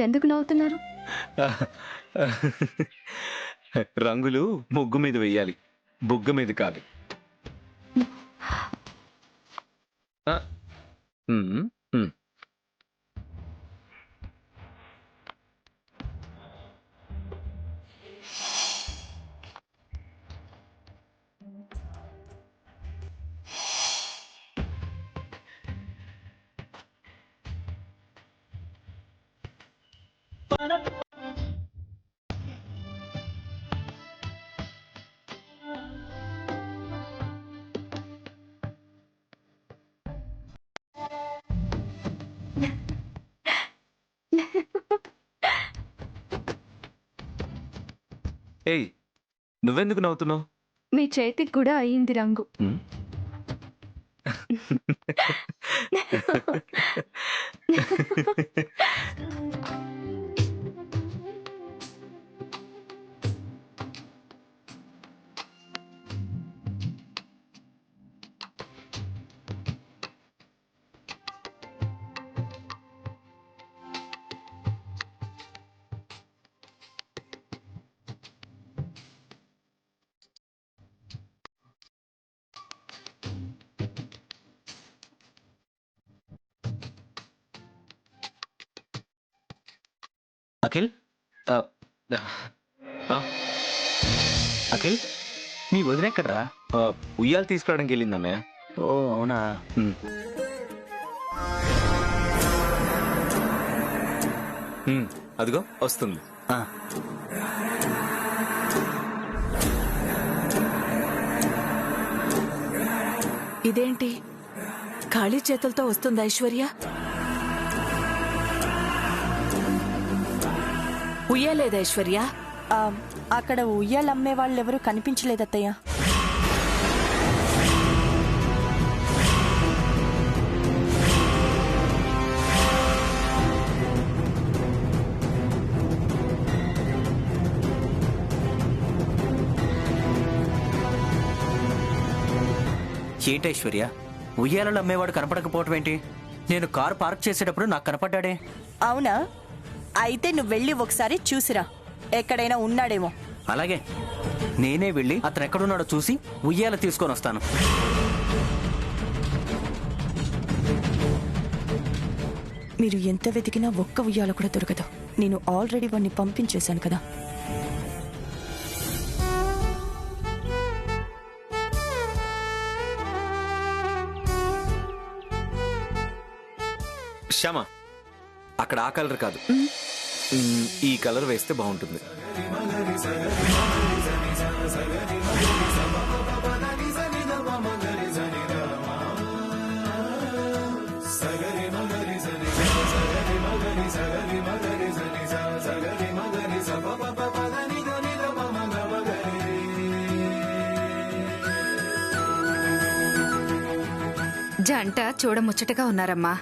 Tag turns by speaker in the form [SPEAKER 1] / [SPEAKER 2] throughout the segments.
[SPEAKER 1] ఎందుకు నవ్వుతున్నారు?
[SPEAKER 2] రంగులు ముగ్గు మీద వెయ్యాలి, బుగ్గ మీద కాదు. ఆ, ఉమ్, ఉమ్. ఏయ్, నువ్వెందుకు నవ్వుతున్నావు?
[SPEAKER 1] మీ చేతికి కూడా అయ్యింది రంగు.
[SPEAKER 2] అఖిల్, ఆ, ఆ, అఖిల్,
[SPEAKER 3] మీ వదినెక్కడ్రా?
[SPEAKER 2] ఉయ్యాలు తీసుకురావడానికి వెళ్ళిందన్నయ్య.
[SPEAKER 3] ఓ అవునా.
[SPEAKER 2] ఉమ్. అదిగో వస్తుంది.
[SPEAKER 3] ఆ,
[SPEAKER 4] ఇదేంటి ఖాళీ చేతులతో వస్తుంది ఐశ్వర్య? ఉయ్యలేదు ఐశ్వర్య.
[SPEAKER 5] అక్కడ ఉయ్యాలమ్మే వాళ్ళెవరూ కనిపించలేదత్తయ్య.
[SPEAKER 3] ఏంటి ఐశ్వర్య, ఉయ్యాలలో అమ్మేవాడు కనపడకపోవటం ఏంటి? నేను కారు పార్క్ చేసేటప్పుడు నాకు కనపడ్డాడే.
[SPEAKER 5] అవునా? అయితే నువ్వు వెళ్ళి ఒకసారి చూసిరా, ఎక్కడైనా ఉన్నాడేమో.
[SPEAKER 3] అలాగే, నేనే వెళ్ళి అతను ఎక్కడున్నాడో చూసి ఉయ్యాల తీసుకొని వస్తాను.
[SPEAKER 5] మీరు ఎంత వెతికినా ఒక్క ఉయ్యాల కూడా దొరకదు. నేను ఆల్రెడీ వాడిని పంపించేశాను కదా.
[SPEAKER 2] శ్యామ, అక్కడ ఆ కలర్ కాదు, ఈ కలర్ వేస్తే బాగుంటుంది.
[SPEAKER 6] జంట చూడముచ్చటగా ఉన్నారమ్మా.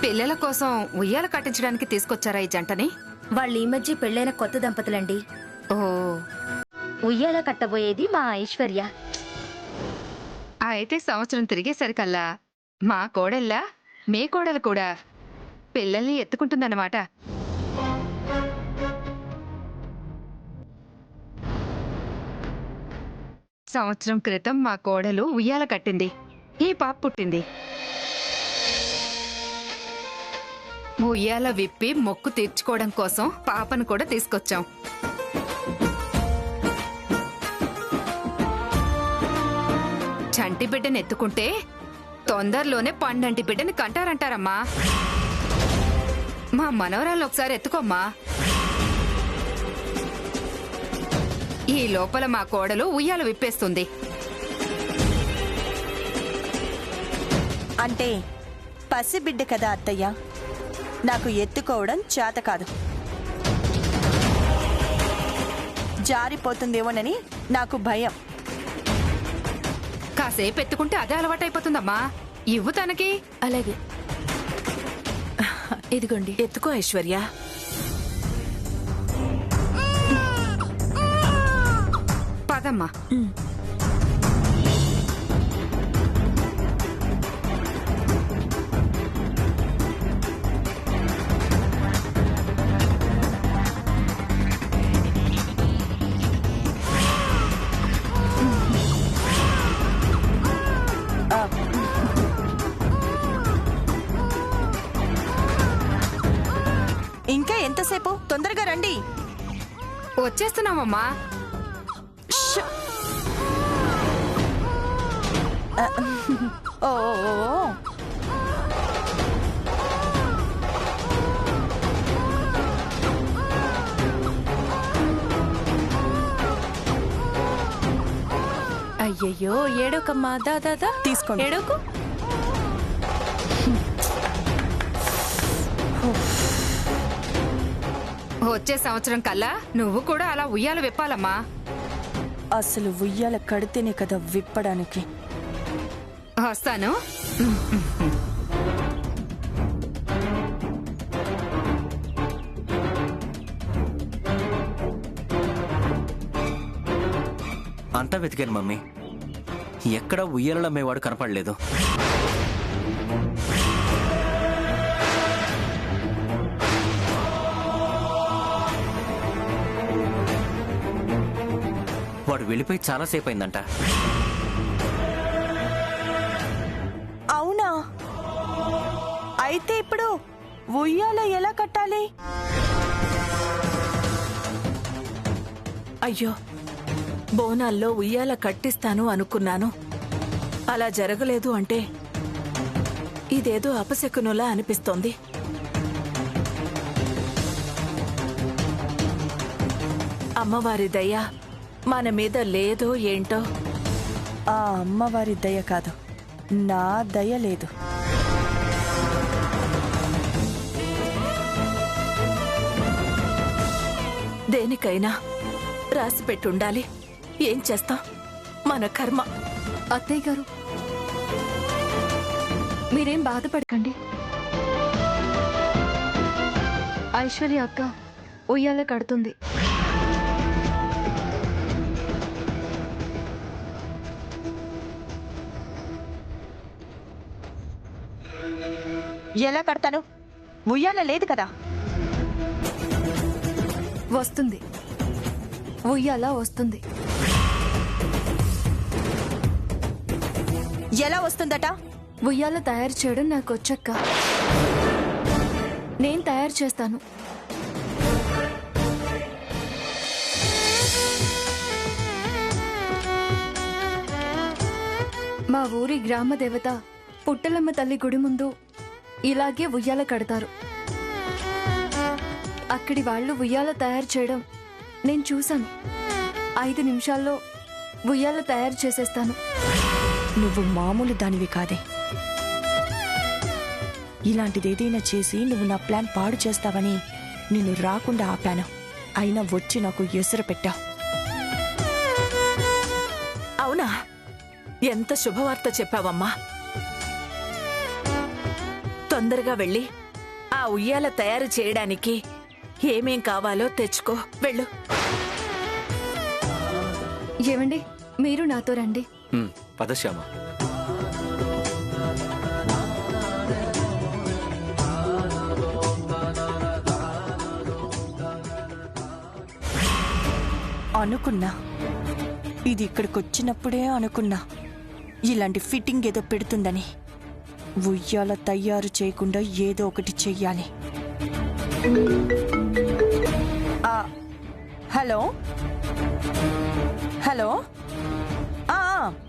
[SPEAKER 6] పిల్లల కోసం ఉయ్యాల కట్టించడానికి తీసుకొచ్చారా ఈ జంటని?
[SPEAKER 7] వాళ్ళు ఈ మధ్య పెళ్ళైన కొత్త దంపతులండి.
[SPEAKER 6] ఓ,
[SPEAKER 7] ఉయ్యాల కట్టబోయేది మా ఐశ్వర్య.
[SPEAKER 6] అయితే సంవత్సరం తిరిగేసరికల్లా మా కోడల్లా మీ కోడలు కూడా పిల్లల్ని ఎత్తుకుంటుందన్నమాట. సంవత్సరం క్రితం మా కోడలు ఉయ్యాల కట్టింది, ఈ పాప పుట్టింది. ఉయ్యాల విప్పి మొక్కు తీర్చుకోవడం కోసం పాపను కూడా తీసుకొచ్చాం. చంటి బిడ్డని ఎత్తుకుంటే తొందరలోనే పండంటి బిడ్డని కంటారంటారమ్మా. మా మనవరాలను ఒకసారి ఎత్తుకోమ్మా. ఈ లోపల మా కోడలు ఉయ్యాల విప్పేస్తుంది.
[SPEAKER 5] అంటే పసిబిడ్డ కదా అత్తయ్య, నాకు ఎత్తుకోవడం చేత కాదు. జారిపోతుందేమోనని నాకు భయం.
[SPEAKER 6] కాసేపు ఎత్తుకుంటే అదే అలవాటైపోతుందమ్మా. ఇవ్వు తనకి.
[SPEAKER 4] అలాగే, ఇదిగోండి ఎత్తుకో ఐశ్వర్య.
[SPEAKER 6] పద పదమ్మా.
[SPEAKER 5] ఇంకా ఎంతసేపు? తొందరగా రండి.
[SPEAKER 6] వచ్చేస్తున్నామమ్మా.
[SPEAKER 5] ఓ ఓ, ఓ.
[SPEAKER 4] అయ్యయ్యో ఏడోకమ్మా, దాదా
[SPEAKER 5] తీసుకోండి.
[SPEAKER 4] ఏడోకు.
[SPEAKER 6] వచ్చే సంవత్సరం కల్లా నువ్వు కూడా అలా ఉయ్యాల విప్పాలమ్మా.
[SPEAKER 5] అసలు ఉయ్యాల కడితేనే కదా విప్పడానికి.
[SPEAKER 6] వస్తాను.
[SPEAKER 3] అంతా వెతికాను మమ్మీ, ఎక్కడ ఉయ్యాలలో అమ్మేవాడు కనపడలేదు. వాడు వెళ్ళిపోయి చాలాసేపు అయిందంట.
[SPEAKER 5] అవునా? అయితే ఇప్పుడు ఉయ్యాల ఎలా కట్టాలి?
[SPEAKER 4] అయ్యో, బోనాల్లో ఉయ్యాల కట్టిస్తాను అనుకున్నాను. అలా జరగలేదు అంటే ఇదేదో అపశకునులా అనిపిస్తోంది. అమ్మవారి దయ మన మీద లేదో ఏంటో.
[SPEAKER 5] ఆ అమ్మవారి దయ కాదు, నా దయ లేదు.
[SPEAKER 4] దేనికైనా రాసి పెట్టుండాలి. ఏం చేస్తాం, మన కర్మ.
[SPEAKER 1] అత్తయ్య గారు, మీరేం బాధపడకండి. ఐశ్వర్య అక్క ఉయ్యాల కడుతుంది.
[SPEAKER 5] ఎలా కడతాను? ఉయ్యాల లేదు కదా.
[SPEAKER 1] వస్తుంది, ఉయ్యాల వస్తుంది.
[SPEAKER 5] ఎలా వస్తుందట?
[SPEAKER 1] ఉయ్యాల తయారు చేయడం నాకు వచ్చక్క. నేను తయారు చేస్తాను. మా ఊరి గ్రామ దేవత పుట్టలమ్మ తల్లి గుడి ముందు ఇలాగే ఉయ్యాల కడతారు. అక్కడి వాళ్ళు ఉయ్యాల తయారు చేయడం నేను చూశాను. 5 నిమిషాల్లో ఉయ్యాల తయారు చేసేస్తాను.
[SPEAKER 5] నువ్వు మామూలు దానివి కాదే. ఇలాంటిదేదైనా చేసి నువ్వు నా ప్లాన్ పాడు చేస్తావని నిన్ను రాకుండా ఆపాను. అయినా వచ్చి నాకు ఎసురు పెట్టావు.
[SPEAKER 4] అవునా? ఎంత శుభవార్త చెప్పావమ్మా. తొందరగా వెళ్ళి ఆ ఉయ్యాల తయారు చేయడానికి ఏమేం కావాలో తెచ్చుకో. వెళ్ళు.
[SPEAKER 1] ఏమండి, మీరు నాతో రండి.
[SPEAKER 2] పద శ్యామ.
[SPEAKER 5] అనుకున్నా, ఇది ఇక్కడికొచ్చినప్పుడే అనుకున్నా ఇలాంటి ఫిట్టింగ్ ఏదో పెడుతుందని. ఉయ్యాల తయారు చేయకుండా ఏదో ఒకటి చెయ్యాలి. హలో హలో,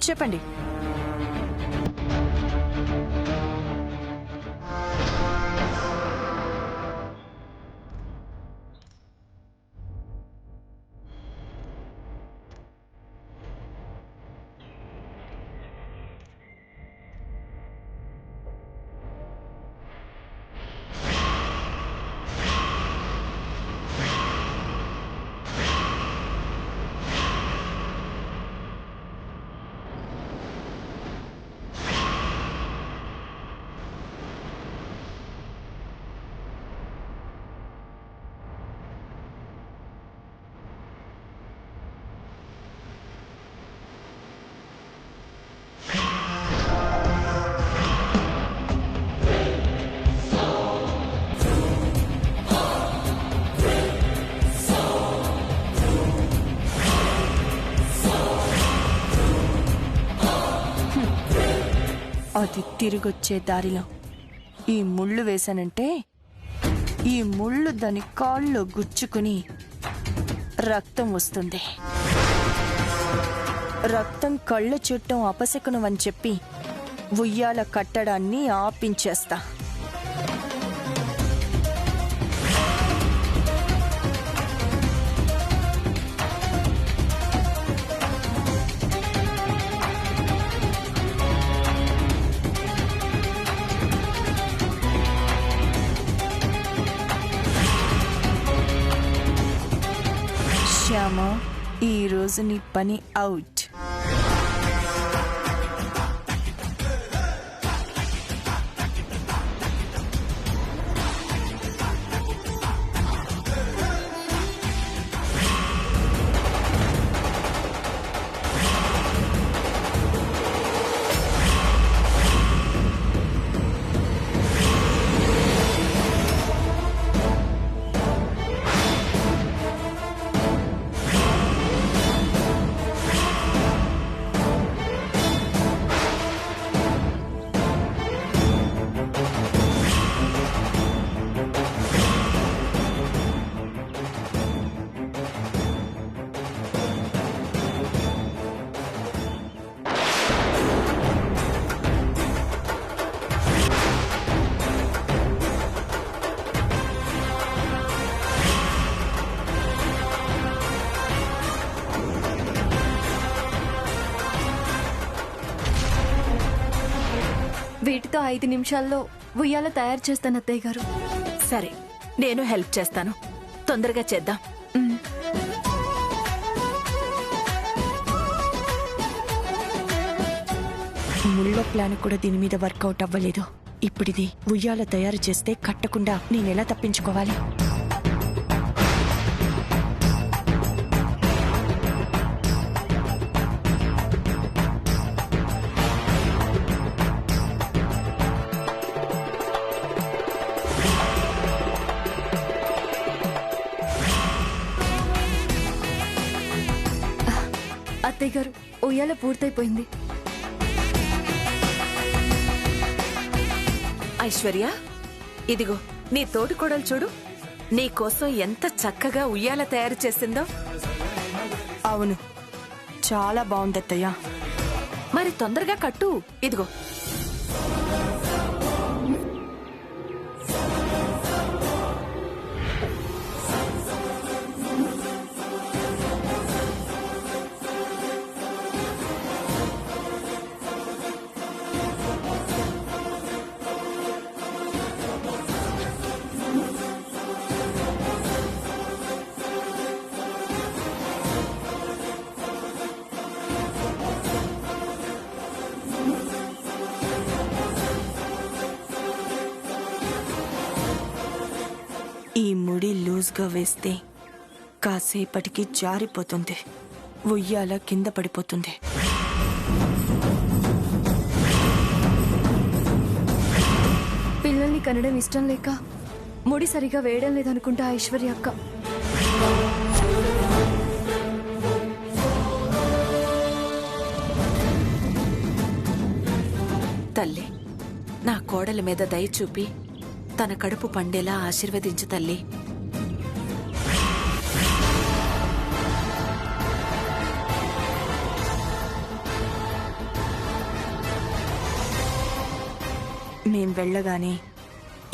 [SPEAKER 5] చెప్పండి. అది తిరిగొచ్చే దారిలో ఈ ముళ్ళు వేశానంటే ఈ ముళ్ళు దాని కాళ్ళలో గుచ్చుకుని రక్తం వస్తుంది. రక్తం కళ్ళ చుట్టం అపశకునం అని చెప్పి ఉయ్యాల కట్టడాన్ని ఆపించేస్తా. శ్యామ, ఈ రోజు నీ పని అవుట్.
[SPEAKER 1] వీటితో 5 నిమిషాల్లో ఉయ్యాల తయారు చేస్తాను అత్తయ్య గారు.
[SPEAKER 4] సరే, నేను హెల్ప్ చేస్తాను. తొందరగా చేద్దాం.
[SPEAKER 5] ముళ్ళ ప్లాన్ కూడా దీని మీద వర్కౌట్ అవ్వలేదు. ఇప్పుడిది ఉయ్యాల తయారు చేస్తే కట్టకుండా నేనెలా తప్పించుకోవాలి?
[SPEAKER 1] అత్తయ్య గారు, ఉయ్యాల పూర్తయిపోయింది.
[SPEAKER 4] ఐశ్వర్య, ఇదిగో నీ తోటి కోడలు చూడు, నీకోసం ఎంత చక్కగా ఉయ్యాల తయారు చేసిందో.
[SPEAKER 5] అవును, చాలా బాగుందత్తయ్యా.
[SPEAKER 4] మరి తొందరగా కట్టు. ఇదిగో.
[SPEAKER 5] ఈ ముడి లూజ్గా వేస్తే కాసేపటికి జారిపోతుంది, ఉయ్యాల కింద పడిపోతుంది.
[SPEAKER 1] పిల్లల్ని కనడం ఇష్టం లేక ముడి సరిగా వేయడం లేదనుకుంటా ఐశ్వర్య అక్క.
[SPEAKER 4] తల్లి, నా కోడలి మీద దయ చూపి తన కడుపు పండేలా ఆశీర్వదించు తల్లి.
[SPEAKER 5] మేం వెళ్ళగానే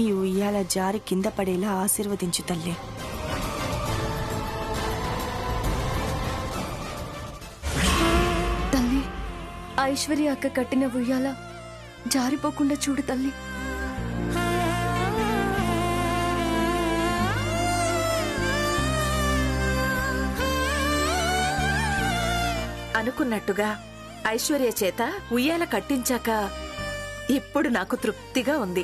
[SPEAKER 5] ఈ ఉయ్యాల జారి కింద పడేలా ఆశీర్వదించు తల్లి.
[SPEAKER 1] తల్లి, ఐశ్వర్య అక్క కట్టిన ఉయ్యాల జారిపోకుండా చూడు తల్లి.
[SPEAKER 4] అనుకున్నట్టుగా ఐశ్వర్య చేత ఉయ్యాల కట్టించాక ఇప్పుడు నాకు తృప్తిగా ఉంది.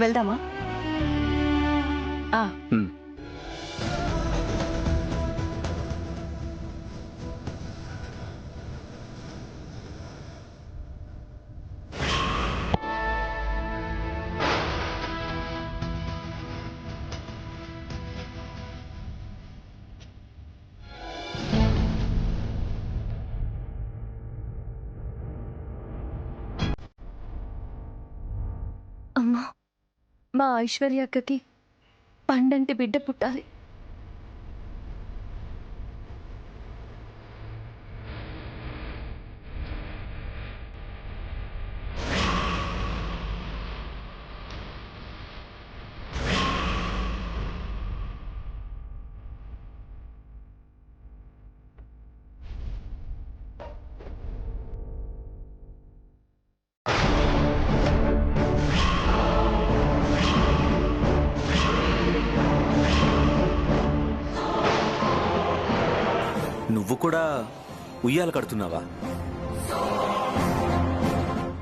[SPEAKER 5] వెళ్దామా?
[SPEAKER 1] అమ్మా, మా ఐశ్వర్య అక్కకి పండంటి బిడ్డ పుట్టాలి.
[SPEAKER 2] నువ్వు కూడా ఉయ్యాల కడుతున్నావా?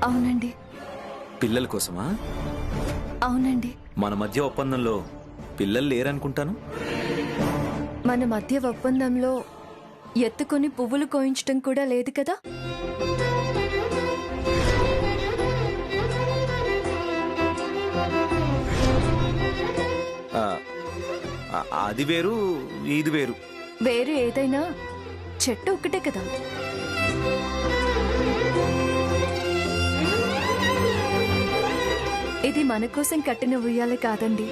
[SPEAKER 1] అవునండి.
[SPEAKER 2] పిల్లల కోసమా?
[SPEAKER 1] అవునండి.
[SPEAKER 2] మన మధ్య ఒప్పందంలో పిల్లలు లేరనుకుంటాను.
[SPEAKER 1] మన మధ్య ఒప్పందంలో ఎత్తుకొని పువ్వులు కోయించటం కూడా లేదు కదా.
[SPEAKER 2] ఆ, అది వేరు, ఇది వేరు.
[SPEAKER 1] వేరు ఏదైనా చెట్టు ఒక్కటే కదా. ఇది మన కోసం కట్టిన ఉయ్యాల కాదండి,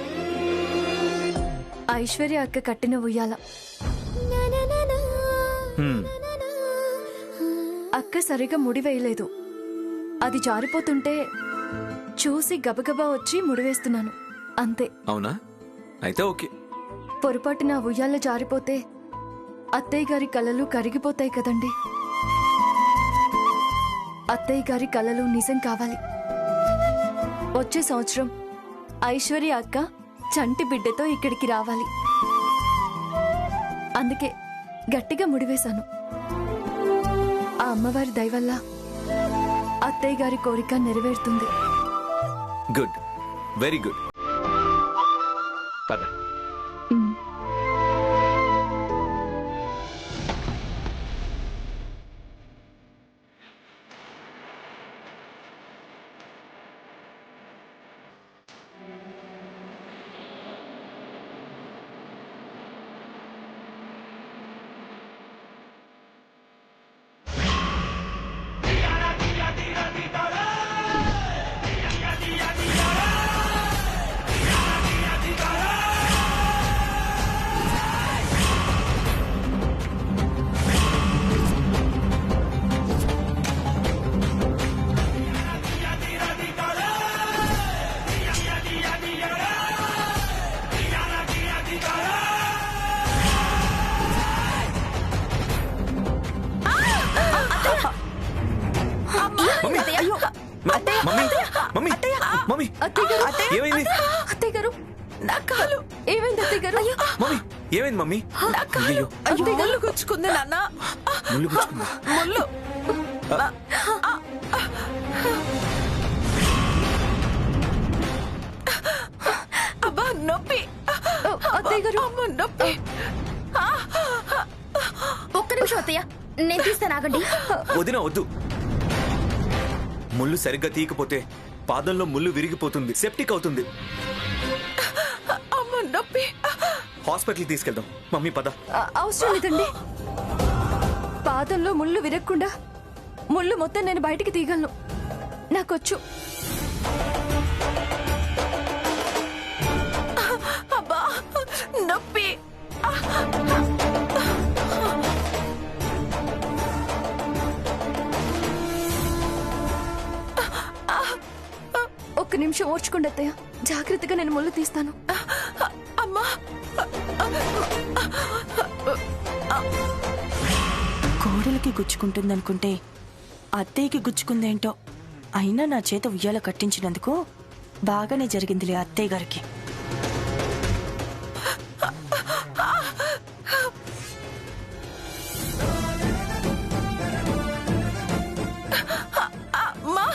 [SPEAKER 1] ఐశ్వర్య అక్క కట్టిన ఉయ్యాల.
[SPEAKER 2] హ్మ్.
[SPEAKER 1] అక్క సరిగా ముడి వేయలేదు. అది జారిపోతుంటే చూసి గబగబా వచ్చి ముడివేస్తున్నాను అంతే.
[SPEAKER 2] అవునా? అయితే ఓకే.
[SPEAKER 1] పొరపాటున ఉయ్యాల జారిపోతే అత్తయ్య గారి కలలు కరిగిపోతాయి కదండి. అత్తయ్య గారి కలలు నిజం కావాలి. వచ్చే సంవత్సరం ఐశ్వర్య అక్క చంటి బిడ్డతో ఇక్కడికి రావాలి. అందుకే గట్టిగా ముడివేశాను. ఆ అమ్మవారి దయ వల్ల అత్తయ్య గారి కోరిక నెరవేరుతుంది.
[SPEAKER 2] Good, very good. పద. మమ్మీ, మమ్మీ, ఏమైంది?
[SPEAKER 1] అత్తయ్య గారు, నా కాలు ఏమైంది? అత్తయ్య గారు,
[SPEAKER 2] మమ్మీ, ఏమైంది మమ్మీ? అయ్యో,
[SPEAKER 4] ముళ్ళు గుచ్చుకుంది నాన్న.
[SPEAKER 2] ముళ్ళు గుచ్చుకుందా?
[SPEAKER 4] ముళ్ళు. అబ్బా నొప్పి.
[SPEAKER 1] అత్తయ్య గారు,
[SPEAKER 4] అమ్మ నొప్పి.
[SPEAKER 7] ఒక్క నిమిషం అత్తయ్య, నేను తీస్తాను, ఆగండి.
[SPEAKER 2] వదిన వద్దు. ముళ్ళు సరిగ్గా తీయకపోతే పాదంలో ముళ్ళు విరిగిపోతుంది, సెప్టిక్ అవుతుంది.
[SPEAKER 4] అమ్మ నొప్పి.
[SPEAKER 2] హాస్పిటల్కి తీసుకెళ్దాం. మమ్మీ పద.
[SPEAKER 1] అవసరం లేదండి. పాదంలో ముళ్ళు విరగకుండా ముళ్ళు మొత్తం నేను బయటికి తీయగలను, నాకొచ్చు.
[SPEAKER 4] అబ్బా నొప్పి.
[SPEAKER 1] ఒక్క నిమిషం ఓర్చుకోండి అత్తయ్య, జాగ్రత్తగా నేను ముళ్ళు తీస్తాను.
[SPEAKER 4] అమ్మా.
[SPEAKER 5] కోడలికి గుచ్చుకుంటుందనుకుంటే అత్తయ్యకి గుచ్చుకుందేంటో. అయినా నా చేత ఉయ్యాల కట్టించినందుకు బాగానే జరిగిందిలే అత్తయ్య గారికి.
[SPEAKER 4] అమ్మా.